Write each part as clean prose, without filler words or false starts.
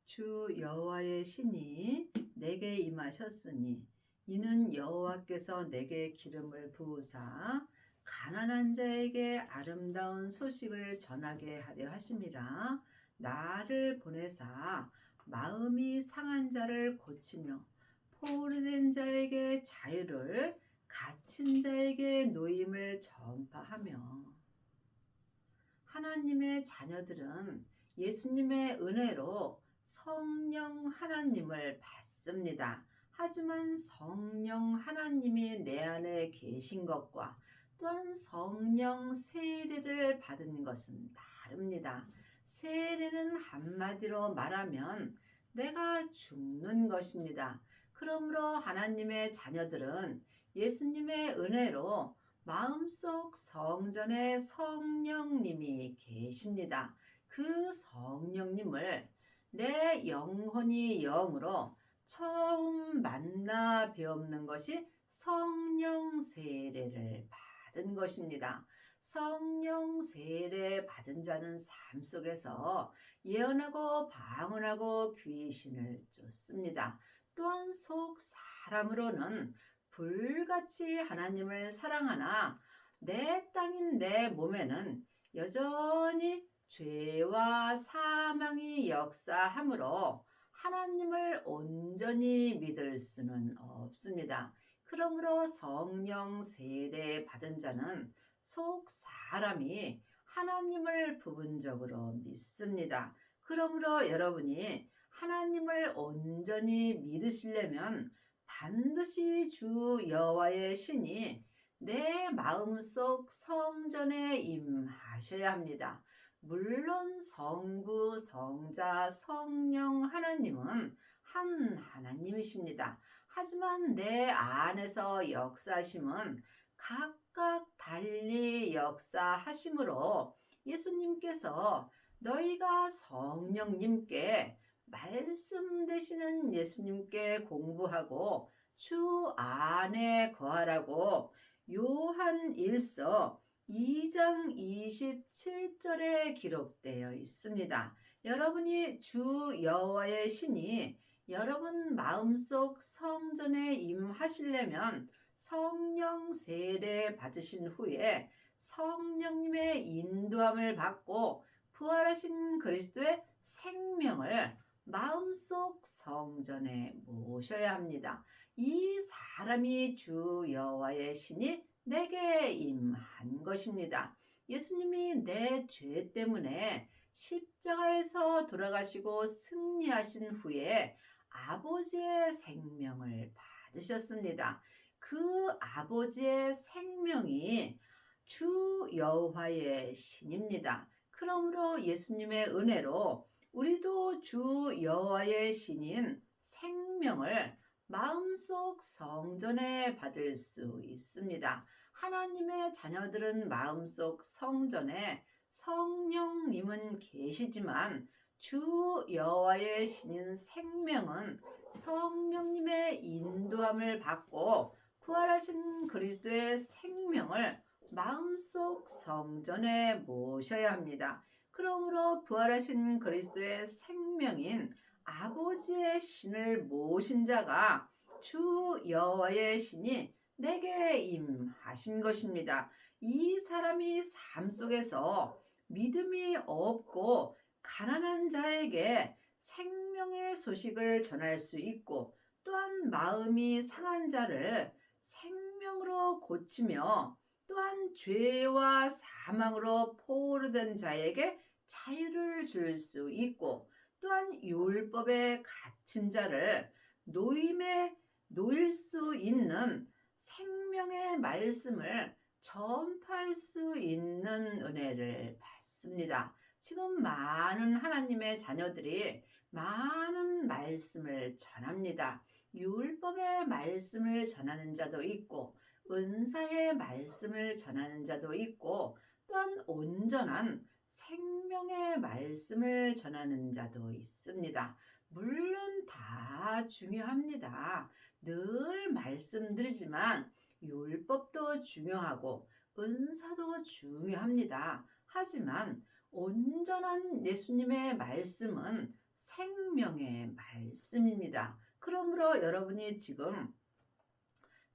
주 여호와의 신이 내게 임하셨으니 이는 여호와께서 내게 기름을 부으사 가난한 자에게 아름다운 소식을 전하게 하려 하심이라. 나를 보내사 마음이 상한 자를 고치며 포로된 자에게 자유를, 갇힌 자에게 노임을 전파하며. 하나님의 자녀들은 예수님의 은혜로 성령 하나님을 받습니다. 하지만 성령 하나님이 내 안에 계신 것과 또한 성령 세례를 받은 것은 다릅니다. 세례는 한마디로 말하면 내가 죽는 것입니다. 그러므로 하나님의 자녀들은 예수님의 은혜로 마음속 성전에 성령님이 계십니다. 그 성령님을 내 영혼이 영으로 처음 만나 배우는 것이 성령 세례를 받은 것입니다. 성령 세례 받은 자는 삶 속에서 예언하고 방언하고 귀신을 쫓습니다. 또한 속 사람으로는 불같이 하나님을 사랑하나 내 땅인 내 몸에는 여전히 죄와 사망이 역사하므로 하나님을 온전히 믿을 수는 없습니다. 그러므로 성령 세례 받은 자는 속 사람이 하나님을 부분적으로 믿습니다. 그러므로 여러분이 하나님을 온전히 믿으시려면 반드시 주 여호와의 신이 내 마음속 성전에 임하셔야 합니다. 물론 성부, 성자, 성령 하나님은 한 하나님이십니다. 하지만 내 안에서 역사하심은 각각 달리 역사하심으로 예수님께서 너희가 성령님께 말씀 되시는 예수님께 공부하고 주 안에 거하라고 요한 1서 2장 27절에 기록되어 있습니다. 여러분이 주 여호와의 신이 여러분 마음속 성전에 임하시려면 성령 세례 받으신 후에 성령님의 인도함을 받고 부활하신 그리스도의 생명을 마음속 성전에 모셔야 합니다. 이 사람이 주 여호와의 신이 내게 임한 것입니다. 예수님이 내 죄 때문에 십자가에서 돌아가시고 승리하신 후에 아버지의 생명을 받으셨습니다. 그 아버지의 생명이 주 여호와의 신입니다. 그러므로 예수님의 은혜로 우리도 주 여호와의 신인 생명을 마음속 성전에 받을 수 있습니다. 하나님의 자녀들은 마음속 성전에 성령님은 계시지만 주 여호와의 신인 생명은 성령님의 인도함을 받고 부활하신 그리스도의 생명을 마음속 성전에 모셔야 합니다. 그러므로 부활하신 그리스도의 생명인 아버지의 신을 모신 자가 주 여호와의 신이 내게 임하신 것입니다. 이 사람이 삶 속에서 믿음이 없고 가난한 자에게 생명의 소식을 전할 수 있고 또한 마음이 상한 자를 생명으로 고치며 또한 죄와 사망으로 포로된 자에게 자유를 줄 수 있고 또한 율법에 갇힌 자를 노임에 놓일 수 있는 생명의 말씀을 전파할 수 있는 은혜를 받습니다. 지금 많은 하나님의 자녀들이 많은 말씀을 전합니다. 율법의 말씀을 전하는 자도 있고 은사의 말씀을 전하는 자도 있고 또한 온전한 생명의 말씀을 전하는 자도 있습니다. 물론 다 중요합니다. 늘 말씀드리지만 율법도 중요하고 은사도 중요합니다. 하지만 온전한 예수님의 말씀은 생명의 말씀입니다. 그러므로 여러분이 지금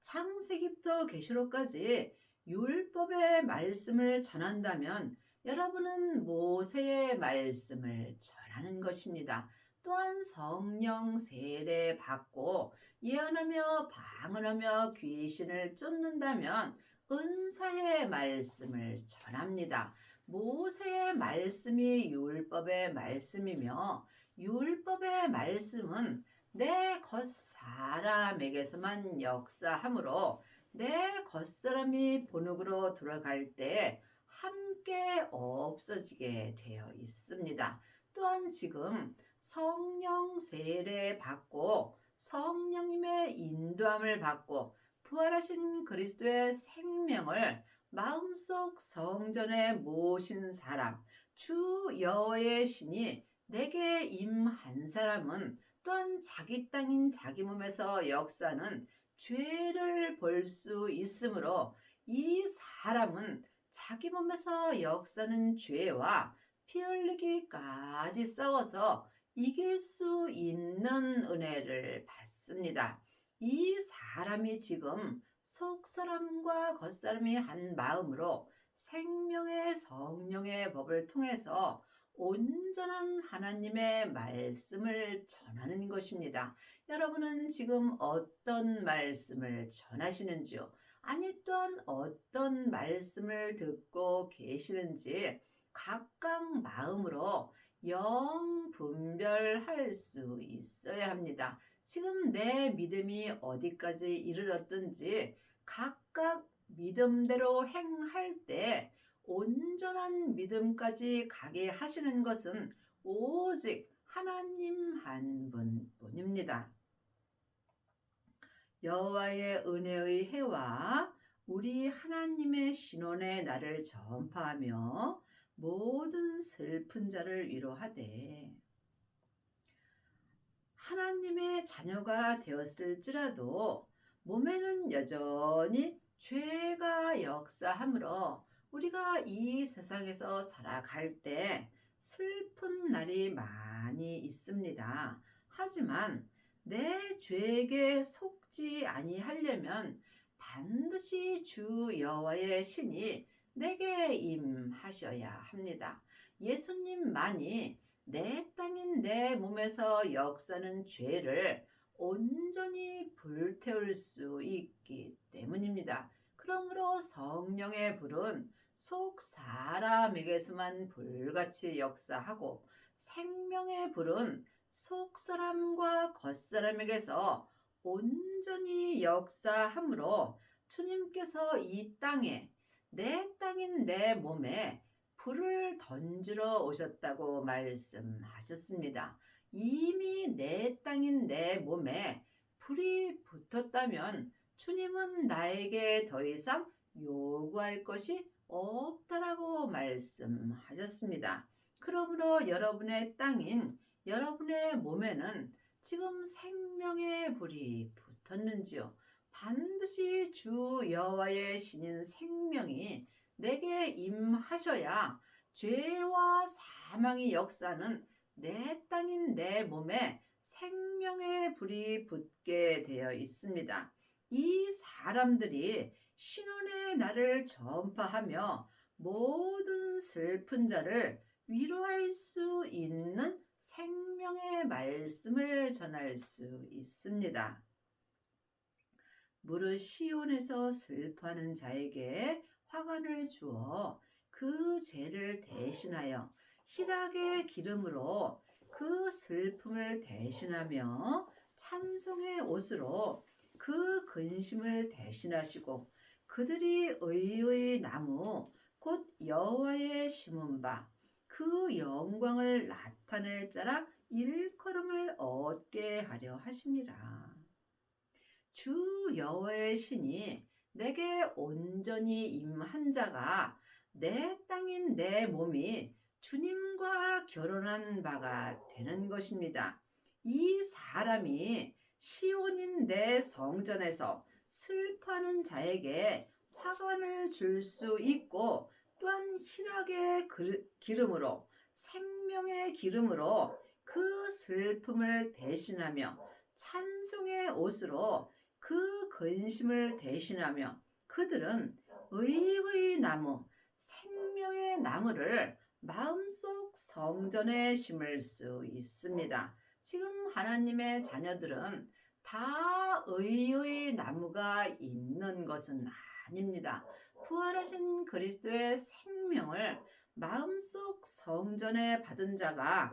창세기부터 계시록까지 율법의 말씀을 전한다면 여러분은 모세의 말씀을 전하는 것입니다. 또한 성령 세례 받고 예언하며 방언하며 귀신을 쫓는다면 은사의 말씀을 전합니다. 모세의 말씀이 율법의 말씀이며 율법의 말씀은 내 겉사람에게서만 역사하므로 내 겉사람이 본흙으로 돌아갈 때 함께 없어지게 되어 있습니다. 또한 지금 성령 세례 받고 성령님의 인도함을 받고 부활하신 그리스도의 생명을 마음속 성전에 모신 사람, 주 여호와의 신이 내게 임한 사람은 또한 자기 땅인 자기 몸에서 역사는 죄를 볼 수 있으므로 이 사람은 자기 몸에서 역사는 죄와 피 흘리기까지 싸워서 이길 수 있는 은혜를 받습니다. 이 사람이 지금 속사람과 겉사람이 한 마음으로 생명의 성령의 법을 통해서 온전한 하나님의 말씀을 전하는 것입니다. 여러분은 지금 어떤 말씀을 전하시는지요? 아니 또한 어떤 말씀을 듣고 계시는지 각각 마음으로 영 분별할 수 있어야 합니다. 지금 내 믿음이 어디까지 이르렀든지 각각 믿음대로 행할 때 온전한 믿음까지 가게 하시는 것은 오직 하나님 한 분뿐입니다. 여호와의 은혜의 해와 우리 하나님의 신원의 날을 전파하며 모든 슬픈 자를 위로하되 하나님의 자녀가 되었을지라도 몸에는 여전히 죄가 역사하므로 우리가 이 세상에서 살아갈 때 슬픈 날이 많이 있습니다. 하지만 내 죄에게 속지 아니하려면 반드시 주 여호와의 신이 내게 임하셔야 합니다. 예수님만이 내 땅인 내 몸에서 역사는 죄를 온전히 불태울 수 있기 때문입니다. 그러므로 성령의 불은 속 사람에게서만 불같이 역사하고 생명의 불은 속 사람과 겉 사람에게서 온전히 역사하므로 주님께서 이 땅에 내 땅인 내 몸에 불을 던지러 오셨다고 말씀하셨습니다. 이미 내 땅인 내 몸에 불이 붙었다면 주님은 나에게 더 이상 요구할 것이 없다라고 말씀하셨습니다. 그러므로 여러분의 땅인 여러분의 몸에는 지금 생명의 불이 붙었는지요? 반드시 주 여호와의 신인 생명이 내게 임하셔야 죄와 사망의 역사는 내 땅인 내 몸에 생명의 불이 붙게 되어 있습니다. 이 사람들이 신원의 날을 전파하며 모든 슬픈 자를 위로할 수 있는 생명의 말씀을 전할 수 있습니다. 무릇 시온에서 슬퍼하는 자에게 화관을 주어 그 죄를 대신하여 희락의 기름으로 그 슬픔을 대신하며 찬송의 옷으로 그 근심을 대신하시고 그들이 의의 나무 곧 여호와의 심은 바 그 영광을 나타낼 자라 일컬음을 얻게 하려 하심이라. 주 여호와의 신이 내게 온전히 임한 자가 내 땅인 내 몸이 주님과 결혼한 바가 되는 것입니다. 이 사람이 시온인 내 성전에서 슬퍼하는 자에게 화관을 줄 수 있고 또한 희락의 기름으로 생명의 기름으로 그 슬픔을 대신하며 찬송의 옷으로 그 근심을 대신하며 그들은 의의 나무, 생명의 나무를 마음속 성전에 심을 수 있습니다. 지금 하나님의 자녀들은 다 의의 나무가 있는 것은 아닙니다. 부활하신 그리스도의 생명을 마음속 성전에 받은 자가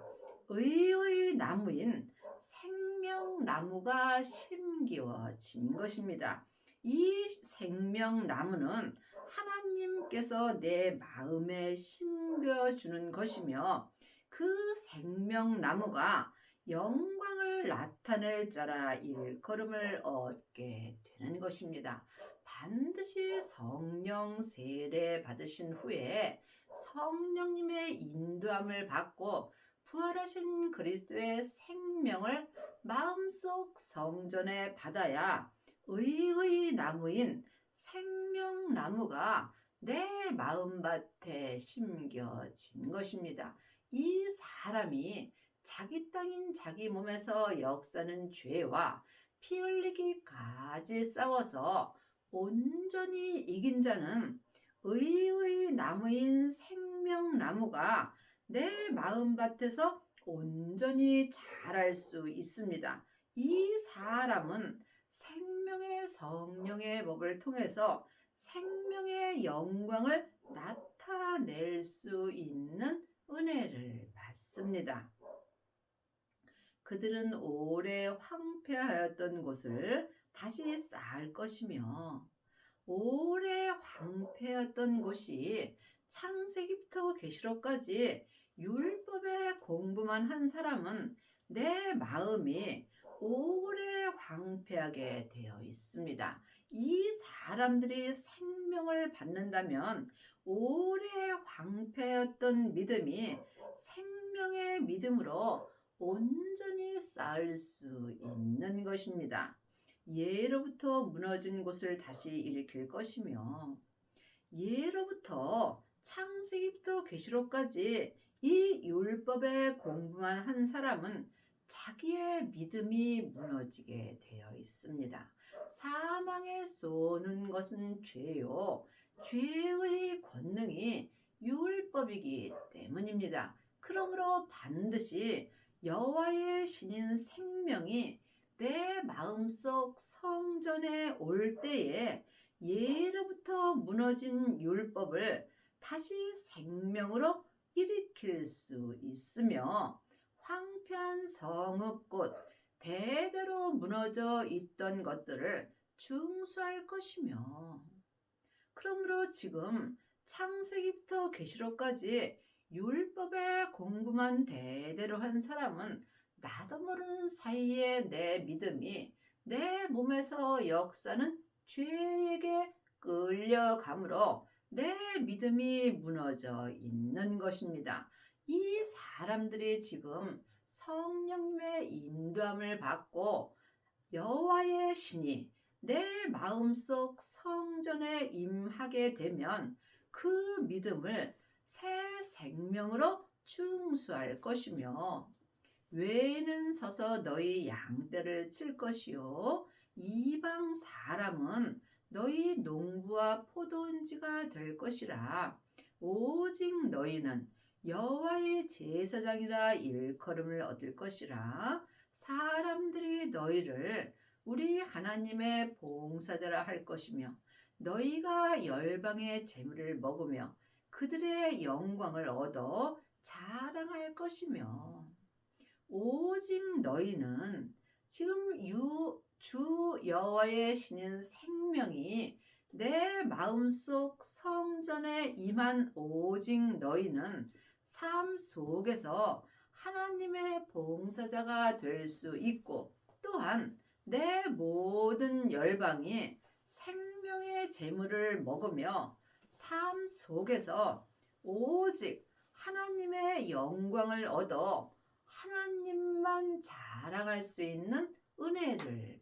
의의 나무인 생명나무가 심기워진 것입니다. 이 생명나무는 하나님께서 내 마음에 심겨주는 것이며 그 생명나무가 영광을 나타낼 자라 일컬음을 얻게 되는 것입니다. 반드시 성령 세례 받으신 후에 성령님의 인도함을 받고 부활하신 그리스도의 생명을 마음속 성전에 받아야 의의 나무인 생명나무가 내 마음밭에 심겨진 것입니다. 이 사람이 자기 땅인 자기 몸에서 역사는 죄와 피 흘리기까지 싸워서 온전히 이긴 자는 의의 나무인 생명나무가 내 마음밭에서 온전히 자랄 수 있습니다. 이 사람은 생명의 성령의 법을 통해서 생명의 영광을 나타낼 수 있는 은혜를 받습니다. 그들은 오래 황폐하였던 곳을 다시 쌓을 것이며 오래 황폐했던 곳이 창세기부터 계시록까지 율법의 공부만 한 사람은 내 마음이 오래 황폐하게 되어 있습니다. 이 사람들이 생명을 받는다면 오래 황폐했던 믿음이 생명의 믿음으로 온전히 쌓을 수 있는 것입니다. 예로부터 무너진 곳을 다시 일으킬 것이며 예로부터 창세기부터 계시록까지 이 율법의 공부만 한 사람은 자기의 믿음이 무너지게 되어 있습니다. 사망에 쏘는 것은 죄요. 죄의 권능이 율법이기 때문입니다. 그러므로 반드시 여호와의 신인 생명이 내 마음속 성전에 올 때에 예로부터 무너진 율법을 다시 생명으로 일으킬 수 있으며 황폐한 성읍 대대로 무너져 있던 것들을 중수할 것이며 그러므로 지금 창세기부터 계시록까지 율법의 공부만 대대로 한 사람은 나도 모르는 사이에 내 믿음이 내 몸에서 역사는 죄에게 끌려가므로 내 믿음이 무너져 있는 것입니다. 이 사람들이 지금 성령님의 인도함을 받고 여호와의 신이 내 마음속 성전에 임하게 되면 그 믿음을 새 생명으로 충수할 것이며 외에는 서서 너희 양떼를 칠 것이요 이방 사람은 너희 농부와 포도원지가 될 것이라 오직 너희는 여호와의 제사장이라 일컬음을 얻을 것이라 사람들이 너희를 우리 하나님의 봉사자라 할 것이며 너희가 열방의 재물을 먹으며 그들의 영광을 얻어 자랑할 것이며 오직 너희는 지금 주 여호와의 신인 생명이 내 마음속 성전에 임한 오직 너희는 삶 속에서 하나님의 봉사자가 될 수 있고 또한 내 모든 열방이 생명의 재물을 먹으며 삶 속에서 오직 하나님의 영광을 얻어 하나님만 자랑할 수 있는 은혜를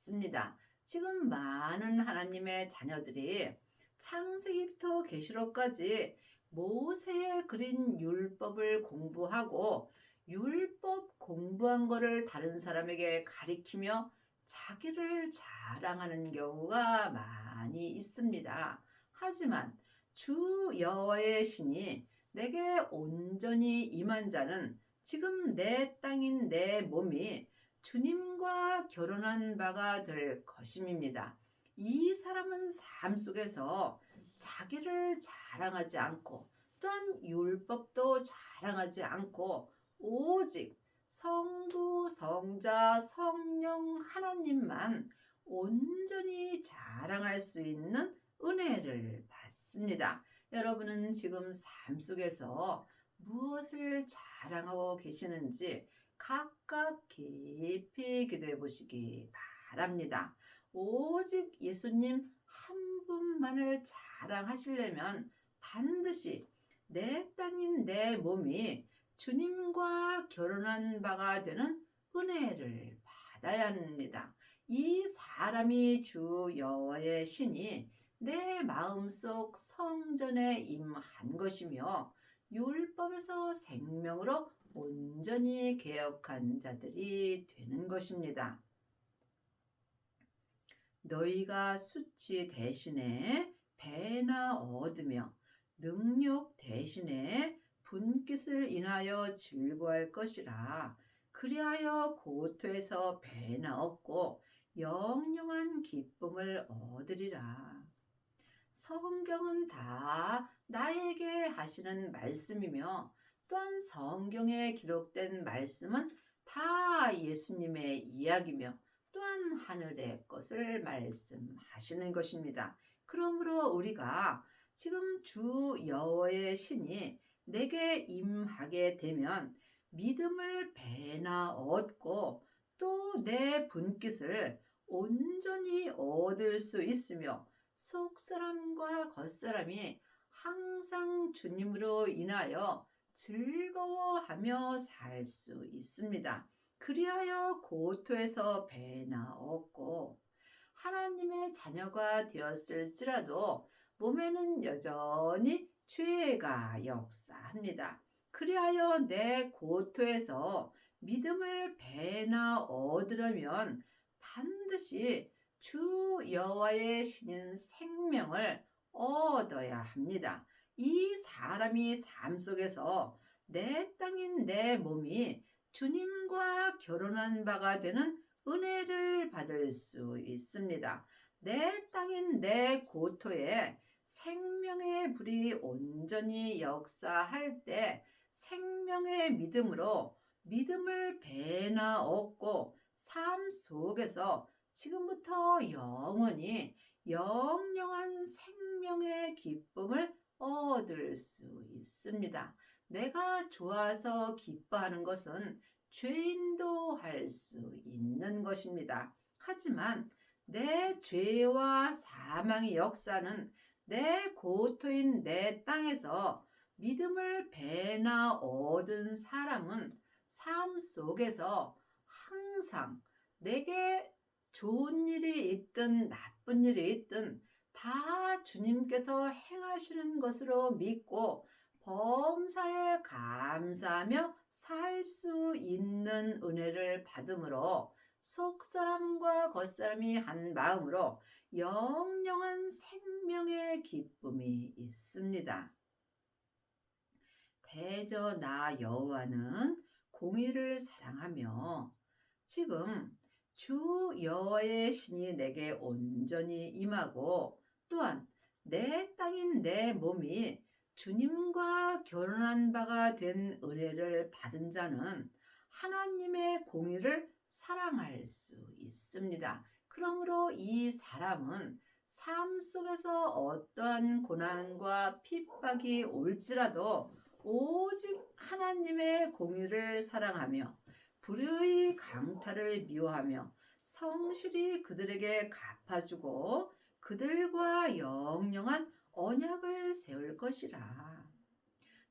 받습니다. 지금 많은 하나님의 자녀들이 창세기부터 계시록까지 모세의 그린 율법을 공부하고 율법 공부한 거를 다른 사람에게 가리키며 자기를 자랑하는 경우가 많이 있습니다. 하지만 주 여호와의 신이 내게 온전히 임한 자는 지금 내 땅인 내 몸이 주님과 결혼한 바가 될 것임입니다. 이 사람은 삶 속에서 자기를 자랑하지 않고 또한 율법도 자랑하지 않고 오직 성부, 성자, 성령 하나님만 온전히 자랑할 수 있는 은혜를 받습니다. 여러분은 지금 삶 속에서 무엇을 자랑하고 계시는지 각각 깊이 기도해 보시기 바랍니다. 오직 예수님 한 분만을 자랑하시려면 반드시 내 땅인 내 몸이 주님과 결혼한 바가 되는 은혜를 받아야 합니다. 이 사람이 주 여호와의 신이 내 마음속 성전에 임한 것이며 율법에서 생명으로 온전히 개혁한 자들이 되는 것입니다. 너희가 수치 대신에 배나 얻으며 능욕 대신에 분깃을 인하여 즐거워할 것이라. 그리하여 고토에서 배나 얻고 영영한 기쁨을 얻으리라. 성경은 다 나에게 하시는 말씀이며 또한 성경에 기록된 말씀은 다 예수님의 이야기며 또한 하늘의 것을 말씀하시는 것입니다. 그러므로 우리가 지금 주 여호와의 신이 내게 임하게 되면 믿음을 배나 얻고 또 내 분깃을 온전히 얻을 수 있으며 속사람과 겉사람이 항상 주님으로 인하여 즐거워하며 살 수 있습니다. 그리하여 고토에서 배나 얻고 하나님의 자녀가 되었을지라도 몸에는 여전히 죄가 역사합니다. 그리하여 내 고토에서 믿음을 배나 얻으려면 반드시 주 여호와의 신인 생명을 얻어야 합니다. 이 사람이 삶 속에서 내 땅인 내 몸이 주님과 결혼한 바가 되는 은혜를 받을 수 있습니다. 내 땅인 내 고토에 생명의 불이 온전히 역사할 때 생명의 믿음으로 믿음을 배나 얻고 삶 속에서 지금부터 영원히 영영한 생명의 기쁨을 얻을 수 있습니다. 내가 좋아서 기뻐하는 것은 죄인도 할 수 있는 것입니다. 하지만 내 죄와 사망의 역사는 내 고토인 내 땅에서 믿음을 배나 얻은 사람은 삶 속에서 항상 내게 좋은 일이 있든 나쁜 일이 있든 다 주님께서 행하시는 것으로 믿고 범사에 감사하며 살 수 있는 은혜를 받음으로 속사람과 겉사람이 한 마음으로 영영한 생명의 기쁨이 있습니다. 대저 나 여호와는 공의를 사랑하며 지금 주 여호와의 신이 내게 온전히 임하고 또한 내 땅인 내 몸이 주님과 결혼한 바가 된 은혜를 받은 자는 하나님의 공의를 사랑할 수 있습니다. 그러므로 이 사람은 삶 속에서 어떠한 고난과 핍박이 올지라도 오직 하나님의 공의를 사랑하며 불의의 강탈을 미워하며 성실히 그들에게 갚아주고 그들과 영영한 언약을 세울 것이라.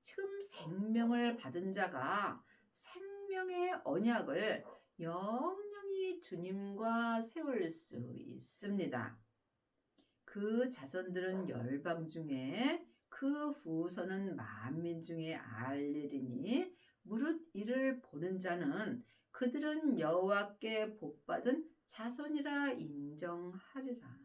지금 생명을 받은 자가 생명의 언약을 영영히 주님과 세울 수 있습니다. 그 자손들은 열방 중에 그 후손은 만민 중에 알리리니 무릇 이를 보는 자는 그들은 여호와께 복받은 자손이라 인정하리라.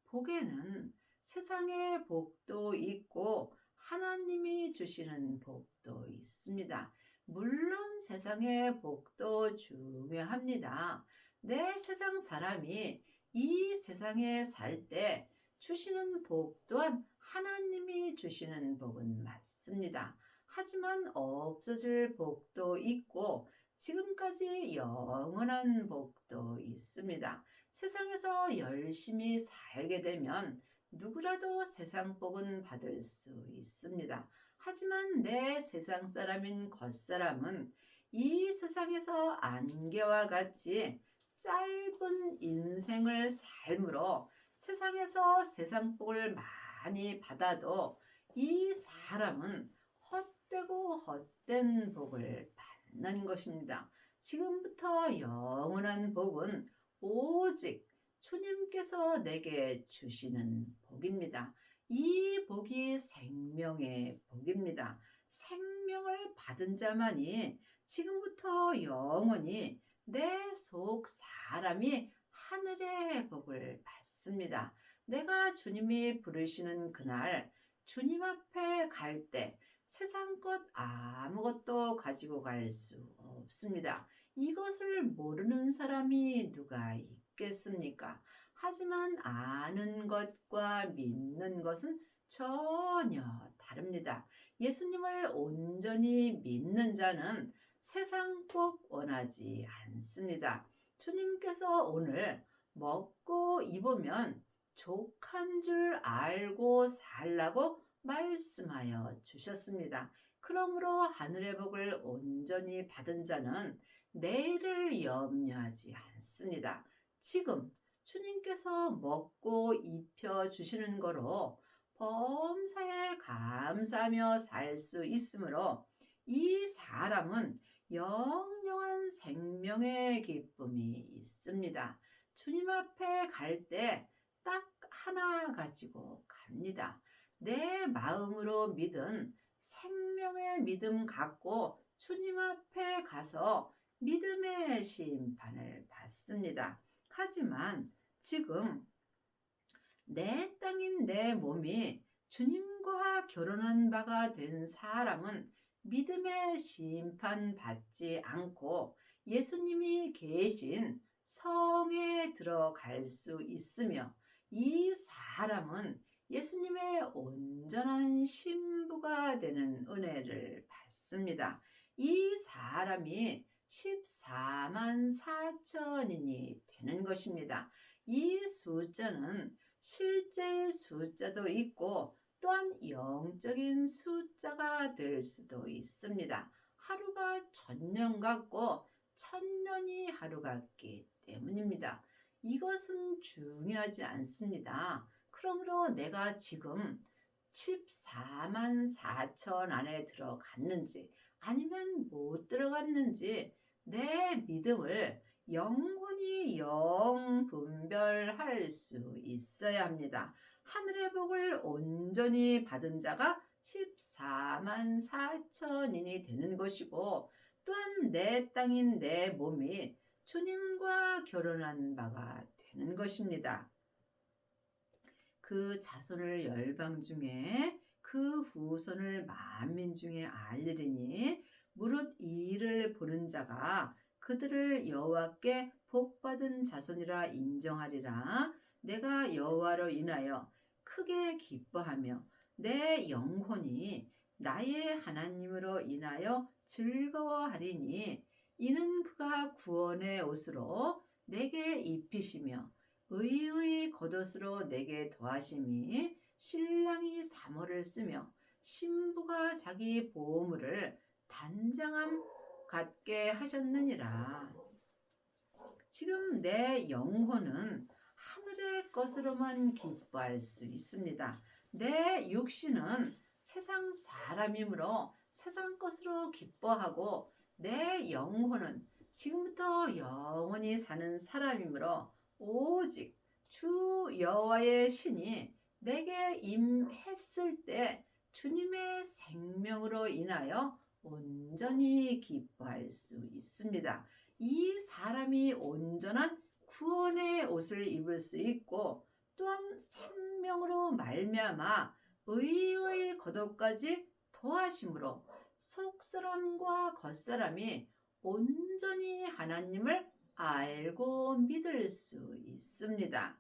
복에는 세상의 복도 있고 하나님이 주시는 복도 있습니다. 물론 세상의 복도 중요합니다. 내 세상 사람이 이 세상에 살 때 주시는 복 또한 하나님이 주시는 복은 맞습니다. 하지만 없어질 복도 있고 지금까지 영원한 복도 있습니다. 세상에서 열심히 살게 되면 누구라도 세상 복은 받을 수 있습니다. 하지만 내 세상 사람인 겉사람은 이 세상에서 안개와 같이 짧은 인생을 삶으로 세상에서 세상 복을 많이 받아도 이 사람은 헛되고 헛된 복을 받는 것입니다. 지금부터 영원한 복은 오직 주님께서 내게 주시는 복입니다. 이 복이 생명의 복입니다. 생명을 받은 자만이 지금부터 영원히 내 속 사람이 하늘의 복을 받습니다. 내가 주님이 부르시는 그날 주님 앞에 갈 때 세상 것 아무것도 가지고 갈 수 없습니다. 이것을 모르는 사람이 누가 있겠습니까? 하지만 아는 것과 믿는 것은 전혀 다릅니다. 예수님을 온전히 믿는 자는 세상 복 원하지 않습니다. 주님께서 오늘 먹고 입으면 족한 줄 알고 살라고 말씀하여 주셨습니다. 그러므로 하늘의 복을 온전히 받은 자는 내일을 염려하지 않습니다. 지금 주님께서 먹고 입혀 주시는 거로 범사에 감사하며 살 수 있으므로 이 사람은 영영한 생명의 기쁨이 있습니다. 주님 앞에 갈 때 딱 하나 가지고 갑니다. 내 마음으로 믿은 생명의 믿음 갖고 주님 앞에 가서 믿음의 심판을 받습니다. 하지만 지금 내 땅인 내 몸이 주님과 결혼한 바가 된 사람은 믿음의 심판 받지 않고 예수님이 계신 성에 들어갈 수 있으며 이 사람은 예수님의 온전한 신부가 되는 은혜를 받습니다. 이 사람이 14만 4천인이 되는 것입니다. 이 숫자는 실제 숫자도 있고 또한 영적인 숫자가 될 수도 있습니다. 하루가 1000년 같고 1000년이 하루 같기 때문입니다. 이것은 중요하지 않습니다. 그러므로 내가 지금 14만 4천 안에 들어갔는지 아니면 못 들어갔는지 내 믿음을 영혼이 영분별할 수 있어야 합니다. 하늘의 복을 온전히 받은 자가 14만 4천인이 되는 것이고 또한 내 땅인 내 몸이 주님과 결혼한 바가 되는 것입니다. 그 자손을 열방 중에 그 후손을 만민 중에 알리리니 무릇 이 일을 보는 자가 그들을 여호와께 복받은 자손이라 인정하리라. 내가 여호와로 인하여 크게 기뻐하며 내 영혼이 나의 하나님으로 인하여 즐거워하리니 이는 그가 구원의 옷으로 내게 입히시며 의의 겉옷으로 내게 더하심이 신랑이 사모를 쓰며 신부가 자기 보물을 단장함 갖게 하셨느니라. 지금 내 영혼은 하늘의 것으로만 기뻐할 수 있습니다. 내 육신은 세상 사람이므로 세상 것으로 기뻐하고 내 영혼은 지금부터 영원히 사는 사람이므로 오직 주 여호와의 신이 내게 임했을 때 주님의 생명으로 인하여 온전히 기뻐할 수 있습니다. 이 사람이 온전한 구원의 옷을 입을 수 있고 또한 생명으로 말미암아 의의 겉옷까지 더하심으로 속사람과 겉사람이 온전히 하나님을 알고 믿을 수 있습니다.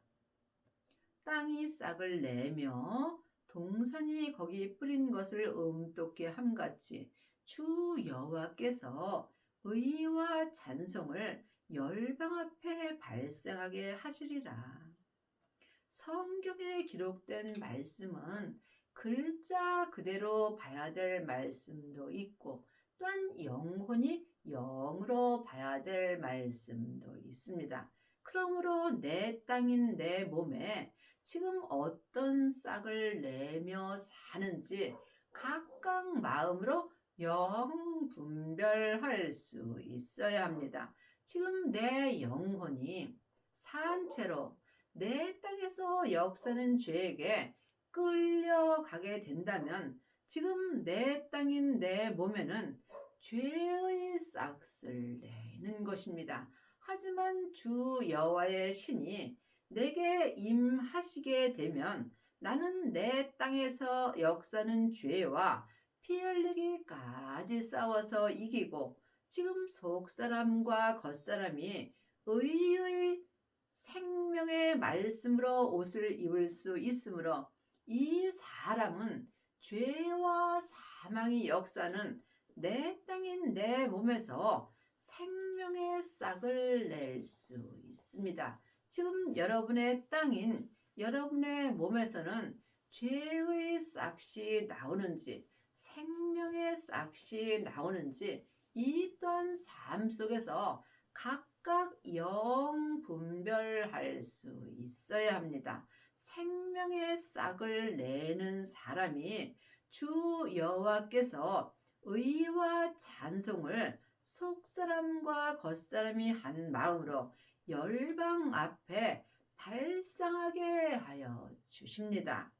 땅이 싹을 내며 동산이 거기 뿌린 것을 음독게 함같이 주 여호와께서 의와 찬송을 열방 앞에 발생하게 하시리라. 성경에 기록된 말씀은 글자 그대로 봐야 될 말씀도 있고 또한 영혼이 영으로 봐야 될 말씀도 있습니다. 그러므로 내 땅인 내 몸에 지금 어떤 싹을 내며 사는지 각각 마음으로 영 분별할 수 있어야 합니다. 지금 내 영혼이 산채로 내 땅에서 역사는 죄에게 끌려가게 된다면 지금 내 땅인 내 몸에는 죄의 싹을 내는 것입니다. 하지만 주 여호와의 신이 내게 임하시게 되면 나는 내 땅에서 역사는 죄와 피 흘리기까지 싸워서 이기고 지금 속사람과 겉사람이 의의 생명의 말씀으로 옷을 입을 수 있으므로 이 사람은 죄와 사망의 역사는 내 땅인 내 몸에서 생명의 싹을 낼 수 있습니다. 지금 여러분의 땅인 여러분의 몸에서는 죄의 싹이 나오는지 생명의 싹이 나오는지 이 또한 삶 속에서 각각 영 분별할 수 있어야 합니다. 생명의 싹을 내는 사람이 주 여호와께서 의와 찬송을 속사람과 겉사람이 한 마음으로 열방 앞에 발상하게 하여 주십니다.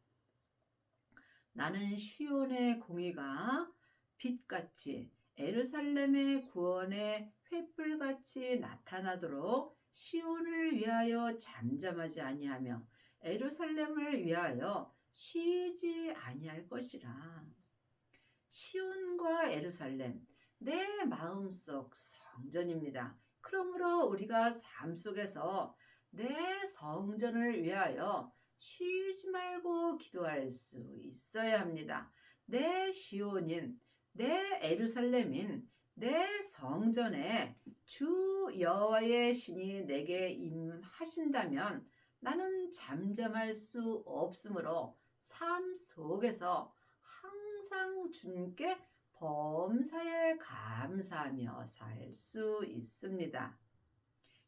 나는 시온의 공의가 빛같이 예루살렘의 구원의 횃불같이 나타나도록 시온을 위하여 잠잠하지 아니하며 예루살렘을 위하여 쉬지 아니할 것이라. 시온과 예루살렘, 내 마음속 성전입니다. 그러므로 우리가 삶 속에서 내 성전을 위하여 쉬지 말고 기도할 수 있어야 합니다. 내 시온인, 내 예루살렘인, 내 성전에 주 여호와의 신이 내게 임하신다면 나는 잠잠할 수 없으므로 삶 속에서 항상 주님께 범사에 감사하며 살 수 있습니다.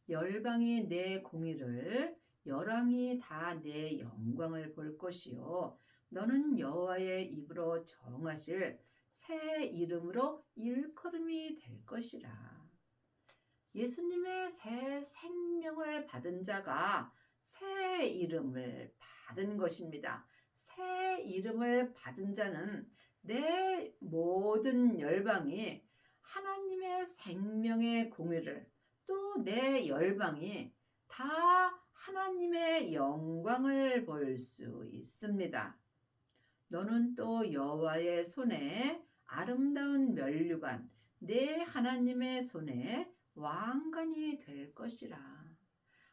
열방이 내 공의를 열왕이 다 내 영광을 볼 것이요 너는 여호와의 입으로 정하실 새 이름으로 일컬음이 될 것이라. 예수님의 새 생명을 받은 자가 새 이름을 받은 것입니다. 새 이름을 받은 자는 내 모든 열방이 하나님의 생명의 공의를 또 내 열방이 다 하나님의 영광을 볼 수 있습니다. 너는 또 여호와의 손에 아름다운 면류관 내 하나님의 손에 왕관이 될 것이라.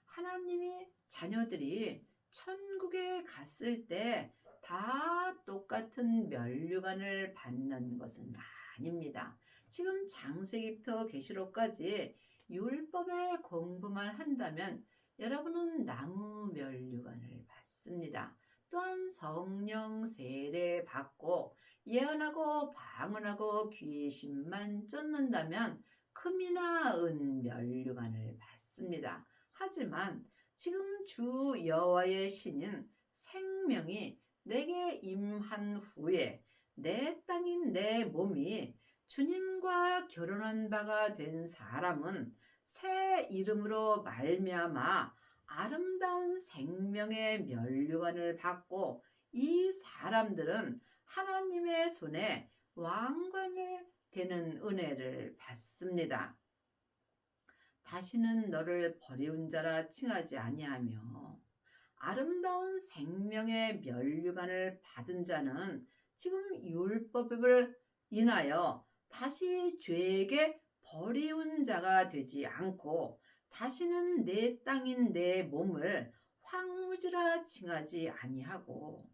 하나님이 자녀들이 천국에 갔을 때 다 똑같은 면류관을 받는 것은 아닙니다. 지금 창세기부터 계시록까지 율법의 공부만 한다면 여러분은 나무 면류관을 받습니다. 또한 성령 세례 받고 예언하고 방언하고 귀신만 쫓는다면 금이나 은 면류관을 받습니다. 하지만 지금 주 여호와의 신인 생명이 내게 임한 후에 내 땅인 내 몸이 주님과 결혼한 바가 된 사람은 새 이름으로 말미암아 아름다운 생명의 면류관을 받고 이 사람들은 하나님의 손에 왕관을 되는 은혜를 받습니다. 다시는 너를 버리운 자라 칭하지 아니하며 아름다운 생명의 면류관을 받은 자는 지금 율법을 인하여 다시 죄에게 버리운 자가 되지 않고 다시는 내 땅인 내 몸을 황무지라 칭하지 아니하고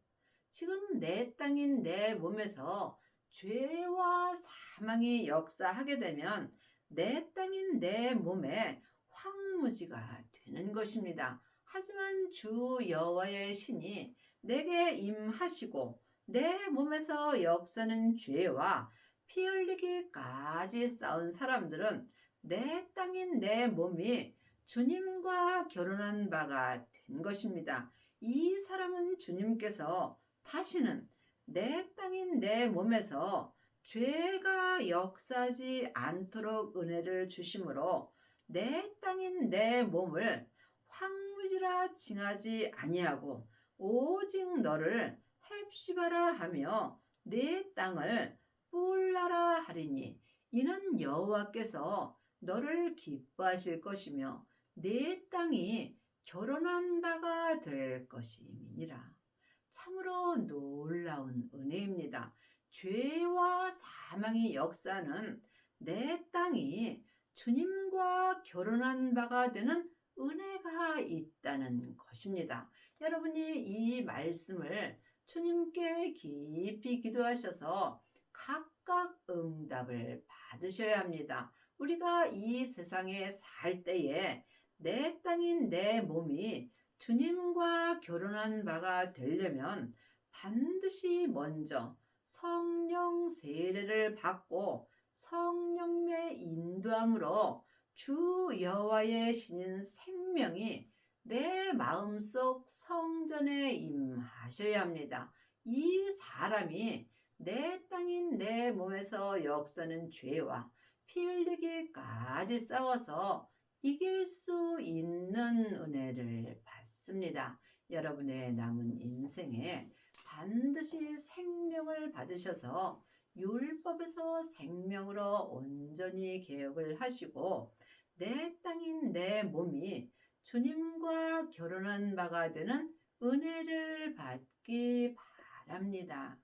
지금 내 땅인 내 몸에서 죄와 사망이 역사하게 되면 내 땅인 내 몸에 황무지가 되는 것입니다. 하지만 주 여호와의 신이 내게 임하시고 내 몸에서 역사는 죄와 피 흘리기까지 싸운 사람들은 내 땅인 내 몸이 주님과 결혼한 바가 된 것입니다. 이 사람은 주님께서 다시는 내 땅인 내 몸에서 죄가 역사하지 않도록 은혜를 주심으로 내 땅인 내 몸을 황무지라 칭하지 아니하고 오직 너를 헵시바라 하며 내 땅을 뿔라라 하리니 이는 여호와께서 너를 기뻐하실 것이며 내 땅이 결혼한 바가 될 것임이니라. 참으로 놀라운 은혜입니다. 죄와 사망의 역사는 내 땅이 주님과 결혼한 바가 되는 은혜가 있다는 것입니다. 여러분이 이 말씀을 주님께 깊이 기도하셔서 각각 응답을 받으셔야 합니다. 우리가 이 세상에 살 때에 내 땅인 내 몸이 주님과 결혼한 바가 되려면 반드시 먼저 성령 세례를 받고 성령의 인도함으로 주 여호와의 신인 생명이 내 마음속 성전에 임하셔야 합니다. 이 사람이 내 땅인 내 몸에서 역사는 죄와 피 흘리기까지 싸워서 이길 수 있는 은혜를 받습니다. 여러분의 남은 인생에 반드시 생명을 받으셔서 율법에서 생명으로 온전히 개혁을 하시고 내 땅인 내 몸이 주님과 결혼한 바가 되는 은혜를 받기 바랍니다.